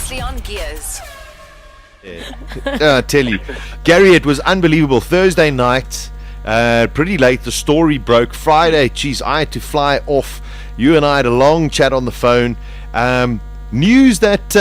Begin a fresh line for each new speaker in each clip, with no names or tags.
Previously on Gears.
I tell you, Gary, it was unbelievable. Thursday night, pretty late, the story broke. Friday, geez, I had to fly off. You and I had a long chat on the phone. News that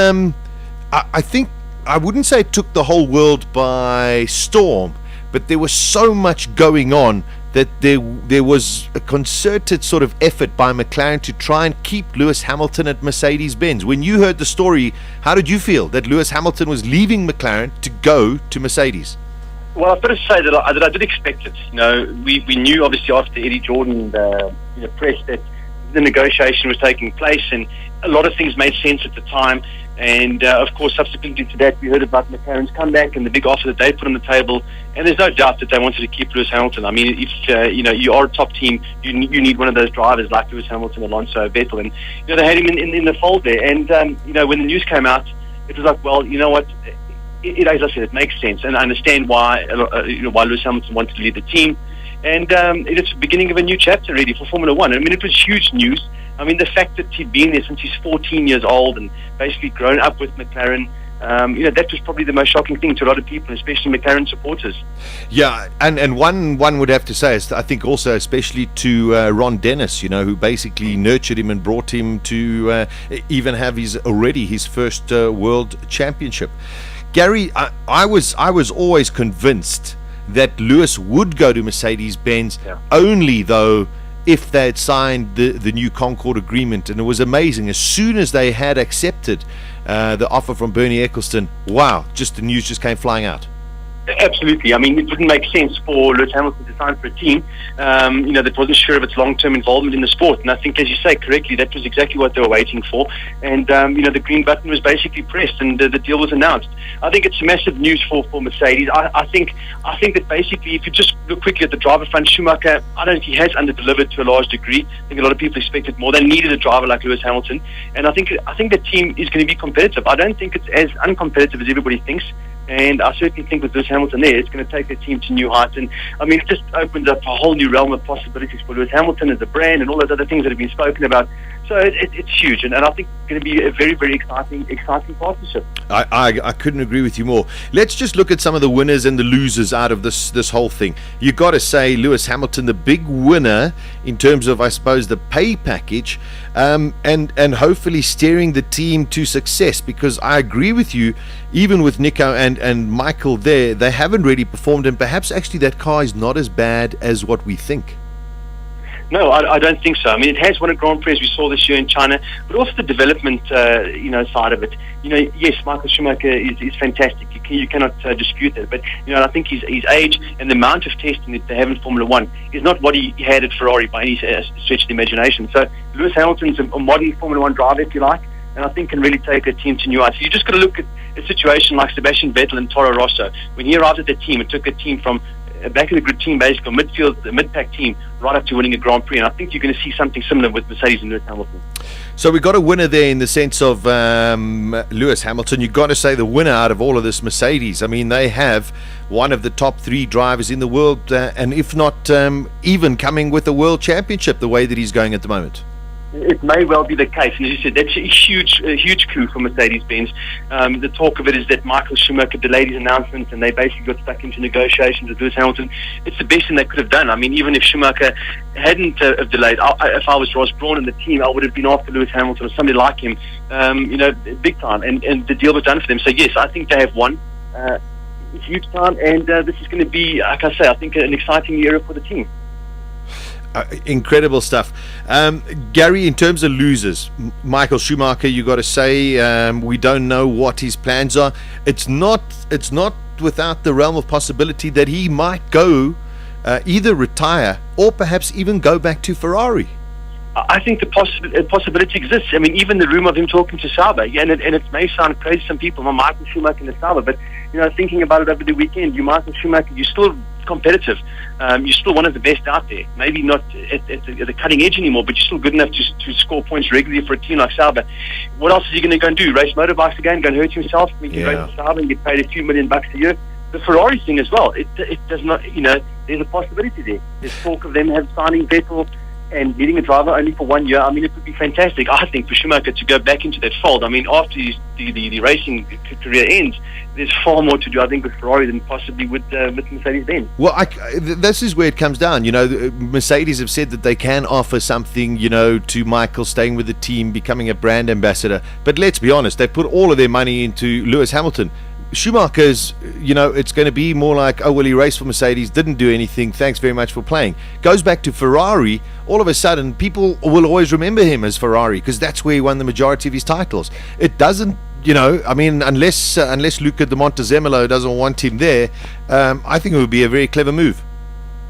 I think, I wouldn't say it took the whole world by storm, but there was so much going on that there was a concerted sort of effort by McLaren to try and keep Lewis Hamilton at Mercedes-Benz. When you heard the story, how did you feel that Lewis Hamilton was leaving McLaren to go to Mercedes?
Well, I've got to say that I did expect it. You know, we knew obviously after Eddie Jordan press that the negotiation was taking place, and a lot of things made sense at the time. And of course, subsequently to that, we heard about McLaren's comeback and the big offer that they put on the table. And there's no doubt that they wanted to keep Lewis Hamilton. I mean, if you are a top team, you need one of those drivers like Lewis Hamilton, Alonso, Vettel, and they had him in the fold there. And when the news came out, it was like, well, you know what? As I said, it makes sense, and I understand why Lewis Hamilton wanted to lead the team. And it's the beginning of a new chapter, really, for Formula One. I mean, it was huge news. I mean, the fact that he'd been there since he's 14 years old and basically grown up with McLaren, that was probably the most shocking thing to a lot of people, especially McLaren supporters. Yeah,
and one would have to say, I think also especially to Ron Dennis, who basically nurtured him and brought him to even have his first world championship. Gary, I was always convinced that Lewis would go to Mercedes-Benz, only though if they had signed the new Concord agreement. And it was amazing. As soon as they had accepted the offer from Bernie Ecclestone, wow, just the news just came flying out.
Absolutely. I mean, it wouldn't make sense for Lewis Hamilton to sign for a team, that wasn't sure of its long-term involvement in the sport. And I think, as you say correctly, that was exactly what they were waiting for. And, the green button was basically pressed and the deal was announced. I think it's massive news for Mercedes. I think that basically, if you just look quickly at the driver front, Schumacher, I don't think he has under-delivered to a large degree. I think a lot of people expected more. They needed a driver like Lewis Hamilton. And I think the team is going to be competitive. I don't think it's as uncompetitive as everybody thinks. And I certainly think with Lewis Hamilton there, it's going to take the team to new heights. And, I mean, it just opens up a whole new realm of possibilities for Lewis Hamilton as a brand and all those other things that have been spoken about. So it's huge, and I think it's going to be a very, very exciting partnership.
I couldn't agree with you more. Let's just look at some of the winners and the losers out of this whole thing. You got to say Lewis Hamilton, the big winner in terms of, I suppose, the pay package, and hopefully steering the team to success. Because I agree with you, even with Nico and Michael there, they haven't really performed, and perhaps actually that car is not as bad as what we think.
No, I don't think so. I mean, it has won a Grand Prix, as we saw this year in China, but also the development, side of it. Yes, Michael Schumacher is fantastic. You cannot dispute that. But, I think his age and the amount of testing that they have in Formula One is not what he had at Ferrari by any stretch of the imagination. So Lewis Hamilton's a modern Formula One driver, if you like, and I think can really take a team to new heights. So you just got to look at a situation like Sebastian Vettel and Toro Rosso. When he arrived at the team, it took a team from back in the grid team, basically, midfield, the mid-pack team, right up to winning a Grand Prix. And I think you're going to see something similar with Mercedes and Lewis Hamilton.
So we got a winner there in the sense of Lewis Hamilton. You've got to say the winner out of all of this, Mercedes. I mean, they have one of the top 3 drivers in the world, and if not even coming with a world championship the way that he's going at the moment.
It may well be the case, and as you said, that's a huge coup for Mercedes-Benz. The talk of it is that Michael Schumacher delayed his announcement, and they basically got stuck into negotiations with Lewis Hamilton. It's the best thing they could have done. I mean, even if Schumacher hadn't delayed, if I was Ross Brawn in the team, I would have been after Lewis Hamilton or somebody like him, big time, and the deal was done for them. So yes, I think they have won huge time, and this is going to be, like I say, I think an exciting era for the team.
Incredible stuff. Gary, in terms of losers, Michael Schumacher, you got to say we don't know what his plans are. It's not without the realm of possibility that he might go either retire or perhaps even go back to Ferrari.
I think the possibility exists. I mean, even the rumor of him talking to Sauber, and it may sound crazy to some people, Michael Schumacher and Sauber, but thinking about it over the weekend, Michael Schumacher, you're still competitive. You're still one of the best out there. Maybe not at the cutting edge anymore, but you're still good enough to score points regularly for a team like Sauber. What else is he going to go and do? Race motorbikes again? Go and hurt himself? He can race to Sauber and get paid a few $1 million a year. The Ferrari thing as well. It does not. There's a possibility there. There's talk of them signing Vettel and leading a driver only for 1 year, I mean, it would be fantastic, I think, for Schumacher to go back into that fold. I mean, after the racing career ends, there's far more to do, I think, with Ferrari than possibly with Mercedes-Benz.
Well, this is where it comes down. Mercedes have said that they can offer something, to Michael staying with the team, becoming a brand ambassador. But let's be honest, they put all of their money into Lewis Hamilton. Schumacher's, it's going to be more like, oh, well, he raced for Mercedes, didn't do anything, thanks very much for playing. Goes back to Ferrari, all of a sudden, people will always remember him as Ferrari because that's where he won the majority of his titles. It doesn't, unless Luca de Montezemolo doesn't want him there, I think it would be a very clever move.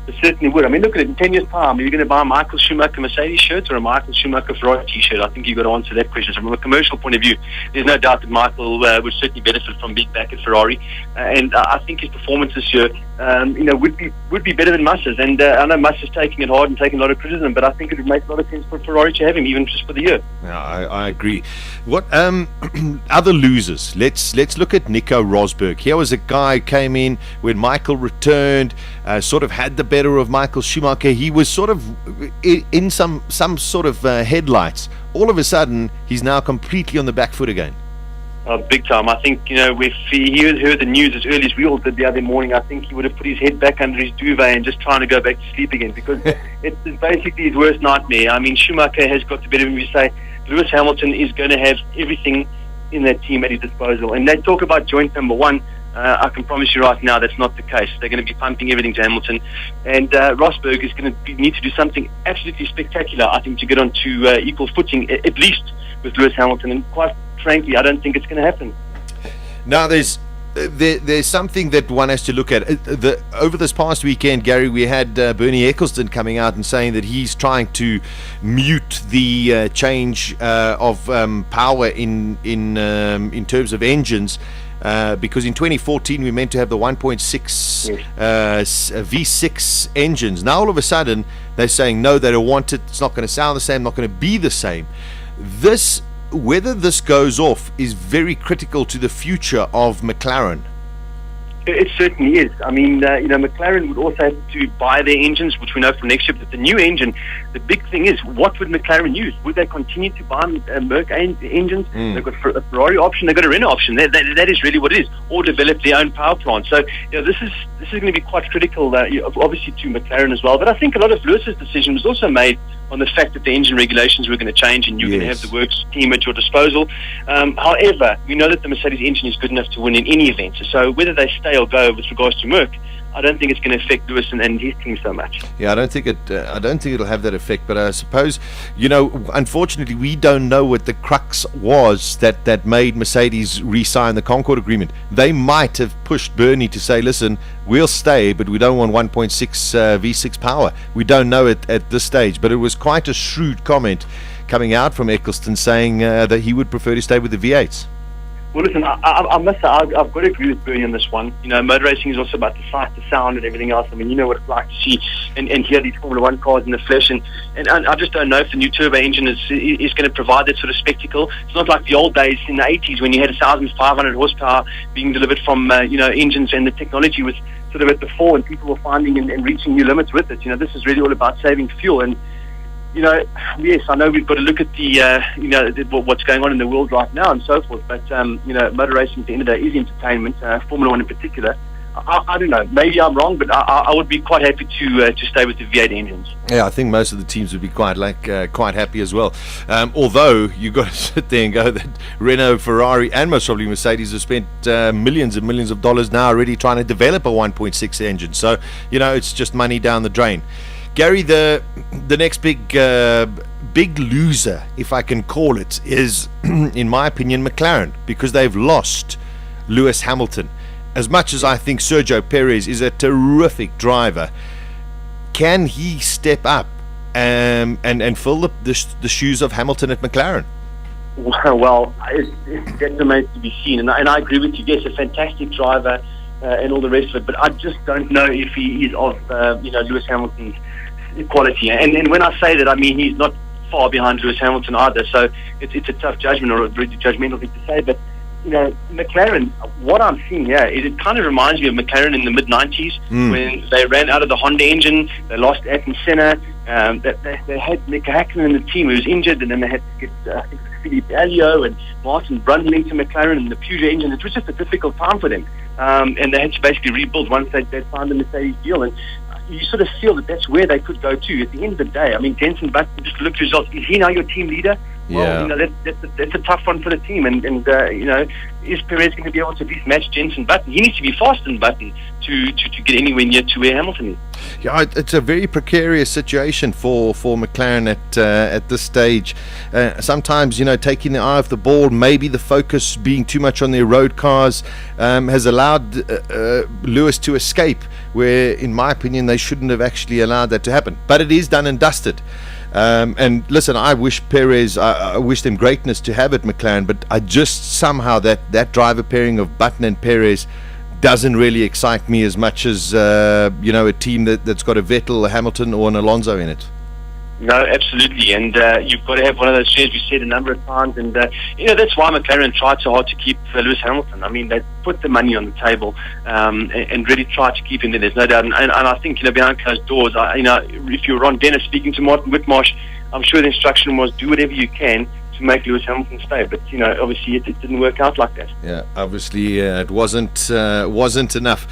It certainly would. I mean, look at it. In 10 years' time, are you going to buy a Michael Schumacher Mercedes shirt or a Michael Schumacher Ferrari T-shirt? I think you've got to answer that question. So from a commercial point of view, there's no doubt that Michael would certainly benefit from being back at Ferrari. And I think his performance this year, would be better than Massa's. And I know Massa's taking it hard and taking a lot of criticism, but I think it would make a lot of sense for Ferrari to have him, even just for the year.
Yeah, I agree. What other losers? Let's look at Nico Rosberg. Here was a guy who came in when Michael returned, sort of had the better of Michael Schumacher. He was sort of in some sort of headlights. All of a sudden, he's now completely on the back foot again.
Big time. I think, if he heard the news as early as we all did the other morning, I think he would have put his head back under his duvet and just trying to go back to sleep again, because it's basically his worst nightmare. I mean, Schumacher has got the better of him. You say Lewis Hamilton is going to have everything in that team at his disposal. And they talk about joint number one. I can promise you right now that's not the case. They're going to be pumping everything to Hamilton. And Rosberg is going to need to do something absolutely spectacular, I think, to get onto equal footing, at least with Lewis Hamilton. And quite frankly, I don't think it's going to happen.
Now, there's something that one has to look at. Over this past weekend, Gary, we had Bernie Eccleston coming out and saying that he's trying to mute the change of power in terms of engines. Because in 2014 we meant to have the 1.6 V6 engines. Now all of a sudden they're saying no, they don't want it. It's not going to sound the same, not going to be the same. Whether this goes off is very critical to the future of McLaren.
It certainly is. I mean, McLaren would also have to buy their engines, which we know from next year. But the new engine, the big thing is, what would McLaren use? Would they continue to buy Merc engines? They've got a Ferrari option, they've got a Renault option. That is really what it is. Or develop their own power plant. So, this is going to be quite critical, obviously, to McLaren as well. But I think a lot of Lewis's decision was also made on the fact that the engine regulations were going to change and you're going to have the works team at your disposal. However, we know that the Mercedes engine is good enough to win in any event. So whether they stay or go with regards to Merc, I don't think it's going to affect Lewis and his team so much. Yeah,
I don't think it'll have that effect. But I suppose, unfortunately, we don't know what the crux was that made Mercedes re-sign the Concord agreement. They might have pushed Bernie to say, "Listen, we'll stay, but we don't want 1.6 V6 power." We don't know it at this stage. But it was quite a shrewd comment coming out from Eccleston saying that he would prefer to stay with the V8s.
Well, listen, I must say, I've got to agree with Bernie on this one. Motor racing is also about the sight, the sound, and everything else. I mean, you know what it's like to see and hear these Formula One cars in the flesh. And I just don't know if the new turbo engine is going to provide that sort of spectacle. It's not like the old days in the 80s when you had 1,500 horsepower being delivered from, engines, and the technology was sort of at the fore and people were finding and reaching new limits with it. This is really all about saving fuel. And yes, I know we've got to look at the, what's going on in the world right now and so forth, but, motor racing at the end of the day is entertainment, Formula One in particular. I don't know, maybe I'm wrong, but I would be quite happy to stay with the V8 engines.
Yeah, I think most of the teams would be quite happy as well. Although you've got to sit there and go that Renault, Ferrari, and most probably Mercedes have spent millions and millions of dollars now already trying to develop a 1.6 engine. So, it's just money down the drain. Gary, the next big loser, if I can call it, is, in my opinion, McLaren, because they've lost Lewis Hamilton. As much as I think Sergio Perez is a terrific driver, can he step up and fill the shoes of Hamilton at McLaren?
Well, that remains to be seen, and I agree with you. Yes, a fantastic driver and all the rest of it, but I just don't know if he is of Lewis Hamilton's quality. And when I say that, I mean he's not far behind Lewis Hamilton either. So it's a tough judgment, or a really judgmental thing to say. But McLaren, what I'm seeing here is it kind of reminds me of McLaren in the mid-90s when they ran out of the Honda engine. They lost Ayrton Senna. They had Nick Hackman in the team who was injured, and then they had to get, I think, Philippe Alliot and Martin Brundle into McLaren and the Peugeot engine. It was just a difficult time for them. And they had to basically rebuild once they signed the Mercedes deal. And you sort of feel that that's where they could go to. At the end of the day, I mean, Jenson Button, just look at results. Is he now your team leader? Well, that's a tough one for the team. And is Perez going to be able to at least match Jenson Button? He needs to be faster than Button to get anywhere near to where Hamilton is.
Yeah, it's a very precarious situation for McLaren at this stage. Sometimes, taking the eye off the ball, maybe the focus being too much on their road cars has allowed Lewis to escape, where, in my opinion, they shouldn't have actually allowed that to happen. But it is done and dusted. And listen, I wish Perez, I wish them greatness to have at McLaren, but I just somehow that driver pairing of Button and Perez doesn't really excite me as much as a team that's got a Vettel, a Hamilton, or an Alonso in it.
No, absolutely, and you've got to have one of those shares. We said a number of times, and that's why McLaren tried so hard to keep Lewis Hamilton. I mean, they put the money on the table and really tried to keep him there. There's no doubt, and I think behind closed doors, if you're Ron Dennis speaking to Martin Whitmarsh, I'm sure the instruction was do whatever you can to make Lewis Hamilton stay, but obviously it didn't work out like that.
Yeah, obviously it wasn't enough.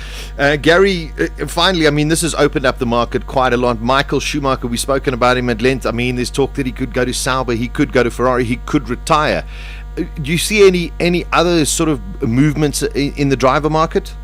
Gary, finally, I mean, this has opened up the market quite a lot. Michael Schumacher, we've spoken about him at length. I mean, there's talk that he could go to Sauber, he could go to Ferrari, he could retire. Do you see any other sort of movements in the driver market?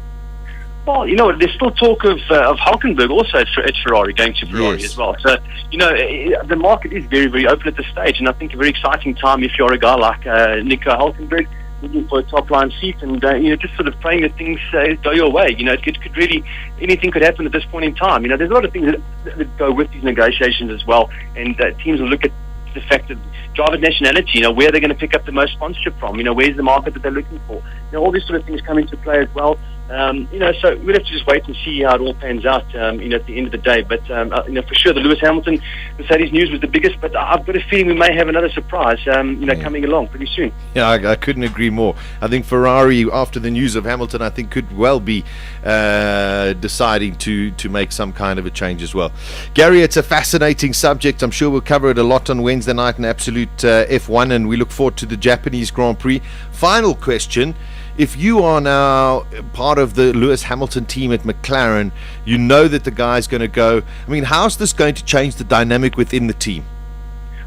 Well, there's still talk of Hulkenberg also at Ferrari, going to Ferrari as well. So, the market is very, very open at this stage, and I think a very exciting time if you're a guy like Nico Hulkenberg, looking for a top-line seat and, just sort of praying that things go your way. It could really, anything could happen at this point in time. There's a lot of things that go with these negotiations as well, and teams will look at the fact that driver's nationality, where they're going to pick up the most sponsorship from, where's the market that they're looking for. All these sort of things come into play as well. So we'll have to just wait and see how it all pans out, at the end of the day. But, for sure, the Lewis Hamilton Mercedes news was the biggest, but I've got a feeling we may have another surprise, coming along pretty soon.
Yeah, I couldn't agree more. I think Ferrari, after the news of Hamilton, I think could well be deciding to make some kind of a change as well. Gary, it's a fascinating subject. I'm sure we'll cover it a lot on Wednesday night in Absolute F1, and we look forward to the Japanese Grand Prix. Final question. If you are now part of the Lewis Hamilton team at McLaren, you know that the guy's going to go. I mean, how's this going to change the dynamic within the team?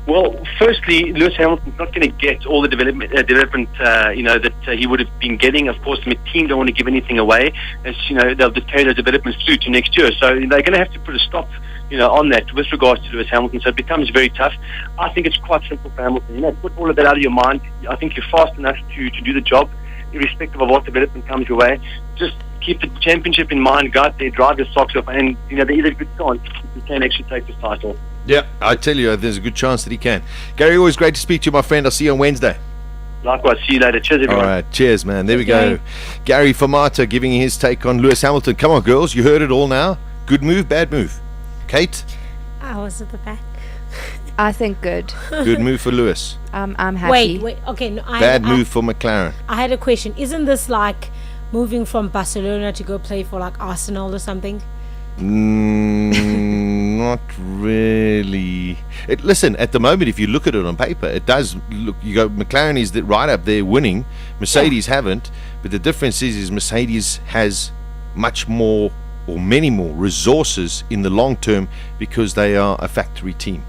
Well, firstly, Lewis Hamilton's not going to get all the development that he would have been getting. Of course, the team don't want to give anything away, as they'll carry those developments through to next year. So they're going to have to put a stop, on that with regards to Lewis Hamilton. So it becomes very tough. I think it's quite simple for Hamilton. Put all of that out of your mind. I think you're fast enough to do the job, irrespective of what development comes your way. Just keep the championship in mind, go out there, drive your socks off, and there is a good chance you can actually take this title. Yeah,
I tell you, there's a good chance that he can. Gary, always great to speak to you, my friend. I'll see you on Wednesday.
Likewise, see you later. Cheers, everyone.
All right, cheers, man. There we go. Gary Formato giving his take on Lewis Hamilton. Come on, girls, you heard it all now. Good move, bad move. Kate?
I was at the back.
I think good.
Good move for Lewis.
I'm happy.
Wait. Okay. No,
bad move for McLaren.
I had a question. Isn't this like moving from Barcelona to go play for like Arsenal or something?
Not really. Listen, at the moment, if you look at it on paper, it does look. You go, McLaren is right up there winning. Mercedes haven't, but the difference is Mercedes has much more or many more resources in the long term because they are a factory team.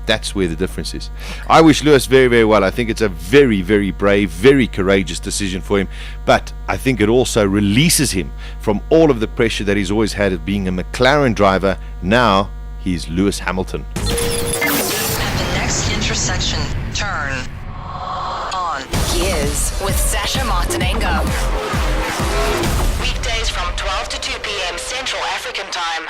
That's where the difference is. I wish Lewis very, very well. I think it's a very, very brave, very courageous decision for him. But I think it also releases him from all of the pressure that he's always had of being a McLaren driver. Now he's Lewis Hamilton.
At the next intersection, turn on gears with Sasha Martinengo. Weekdays from 12 to 2 p.m. Central African Time.